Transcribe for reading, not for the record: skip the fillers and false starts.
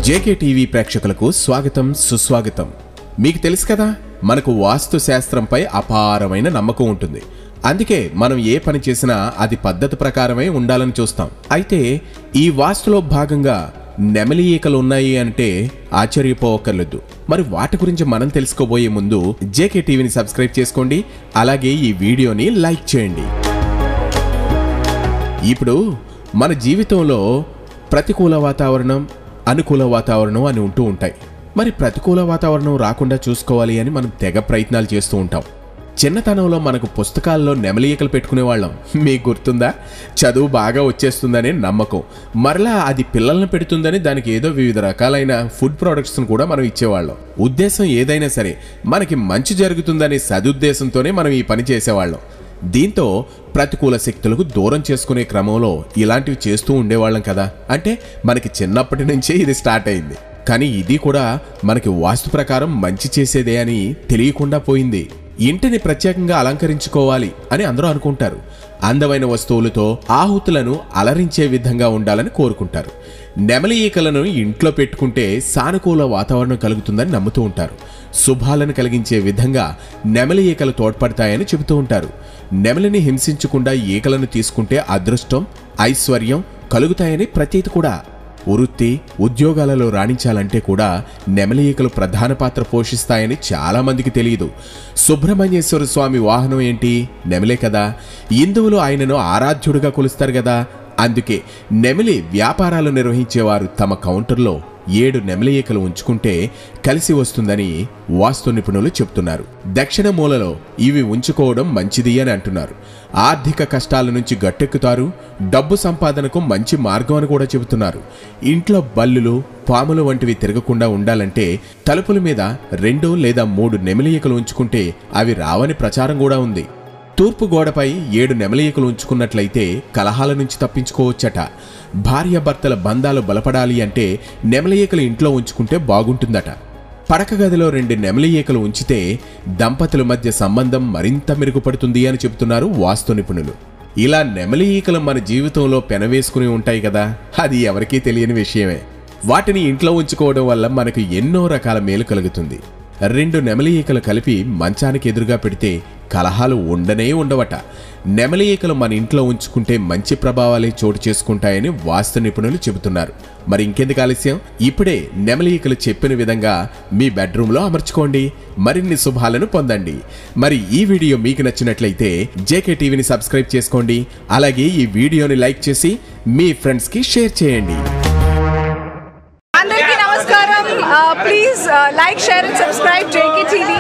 JK TV ప్రేక్షకులకు స్వాగతం సుస్వాగతం. మీకు తెలుసు కదా, మనకు వాస్తు శాస్త్రంపై అపారమైన నమ్మకం ఉంటుంది. అందుకే మనం ఏ పని చేసినా అది పద్ధతి ప్రకారమే ఉండాలని చూస్తాం. అయితే ఈ వాస్తులో భాగంగా నెమలి ఈకలు ఉన్నాయి అంటే ఆశ్చర్యపోవక్కర్లేదు. మరి వాటి గురించి మనం తెలుసుకోబోయే ముందు జేకే టీవీని సబ్స్క్రైబ్ చేసుకోండి, అలాగే ఈ వీడియోని లైక్ చేయండి. ఇప్పుడు మన జీవితంలో ప్రతికూల వాతావరణం, అనుకూల వాతావరణం అని ఉంటూ ఉంటాయి. మరి ప్రతికూల వాతావరణం రాకుండా చూసుకోవాలి అని మనం తెగ ప్రయత్నాలు చేస్తూ ఉంటాం. చిన్నతనంలో మనకు పుస్తకాల్లో నెమలి ఈకలు పెట్టుకునేవాళ్ళం. మీకు గుర్తుందా? చదువు బాగా వచ్చేస్తుందనే నమ్మకం, మరలా అది పిల్లల్ని పెడుతుందని దానికి ఏదో వివిధ రకాలైన ఫుడ్ ప్రోడక్ట్స్ను కూడా మనం ఇచ్చేవాళ్ళం. ఉద్దేశం ఏదైనా సరే మనకి మంచి జరుగుతుందనే సదుద్దేశంతోనే మనం ఈ పని చేసేవాళ్ళం. దీంతో ప్రతికూల శక్తులకు దూరం చేసుకునే క్రమంలో ఇలాంటివి చేస్తూ ఉండేవాళ్ళం కదా. అంటే మనకి చిన్నప్పటి నుంచే ఇది స్టార్ట్ అయింది. కానీ ఇది కూడా మనకి వాస్తు ప్రకారం మంచి చేసేదే అని తెలియకుండా పోయింది. ఇంటిని ప్రత్యేకంగా అలంకరించుకోవాలి అని అందరూ అనుకుంటారు. అందమైన వస్తువులతో ఆహుతులను అలరించే విధంగా ఉండాలని కోరుకుంటారు. నెమలి ఈకలను ఇంట్లో పెట్టుకుంటే సానుకూల వాతావరణం కలుగుతుందని నమ్ముతూ ఉంటారు. శుభాలను కలిగించే విధంగా నెమలి ఈకలు తోడ్పడతాయని చెబుతూ ఉంటారు. నెమలిని హింసించకుండా ఈకలను తీసుకుంటే అదృష్టం, ఐశ్వర్యం కలుగుతాయని ప్రతీతి కూడా. వృత్తి ఉద్యోగాలలో రాణించాలంటే కూడా నెమలి ఈకలు ప్రధాన పాత్ర పోషిస్తాయని చాలా మందికి తెలియదు. సుబ్రహ్మణ్యేశ్వర స్వామి వాహనం ఏంటి? నెమలే కదా. హిందువులు ఆయనను ఆరాధ్యుడిగా కొలుస్తారు కదా. అందుకే నెమలి వ్యాపారాలు నిర్వహించేవారు తమ కౌంటర్లో 7 నెమలి ఈకలు ఉంచుకుంటే కలిసి వస్తుందని వాస్తు నిపుణులు చెప్తున్నారు. దక్షిణ మూలలో ఇవి ఉంచుకోవడం మంచిది అని అంటున్నారు. ఆర్థిక కష్టాల నుంచి గట్టెక్కుతారు, డబ్బు సంపాదనకు మంచి మార్గం అని కూడా చెబుతున్నారు. ఇంట్లో బల్లులు, పాములు వంటివి తిరగకుండా ఉండాలంటే తలుపుల మీద 2 లేదా 3 నెమలి ఈకలు ఉంచుకుంటే అవి రావని ప్రచారం కూడా ఉంది. తూర్పు గోడపై 7 నెమలి ఈకలు ఉంచుకున్నట్లయితే కలహాల నుంచి తప్పించుకోవచ్చట. భార్యాభర్తల బంధాలు బలపడాలి అంటే నెమలి ఈకలు ఇంట్లో ఉంచుకుంటే బాగుంటుందట. పడక గదిలో 2 నెమలి ఈకలు ఉంచితే దంపతుల మధ్య సంబంధం మరింత మెరుగుపడుతుంది అని చెబుతున్నారు వాస్తు నిపుణులు. ఇలా నెమలి ఈకలు మన జీవితంలో పెనవేసుకుని ఉంటాయి కదా, అది ఎవరికీ తెలియని విషయమే. వాటిని ఇంట్లో ఉంచుకోవడం వల్ల మనకు ఎన్నో రకాల మేలు కలుగుతుంది. 2 నెమలి ఈకలు కలిపి మంచానికి ఎదురుగా పెడితే కలహాలు ఉండనే ఉండవట. నెమలి ఈకలు మన ఇంట్లో ఉంచుకుంటే మంచి ప్రభావాలే చోటు చేసుకుంటాయని వాస్తు నిపుణులు చెబుతున్నారు. మరి ఇంకెందుకు ఆలస్యం, ఇప్పుడే నెమలి ఈకలు చెప్పిన విధంగా మీ బెడ్రూమ్లో అమర్చుకోండి, మరిన్ని శుభాలను పొందండి. మరి ఈ వీడియో మీకు నచ్చినట్లయితే జేకే టీవీని సబ్స్క్రైబ్ చేసుకోండి, అలాగే ఈ వీడియోని లైక్ చేసి మీ ఫ్రెండ్స్కి షేర్ చేయండి. అందరికీ నమస్కారం. Please like, share and subscribe JK TV.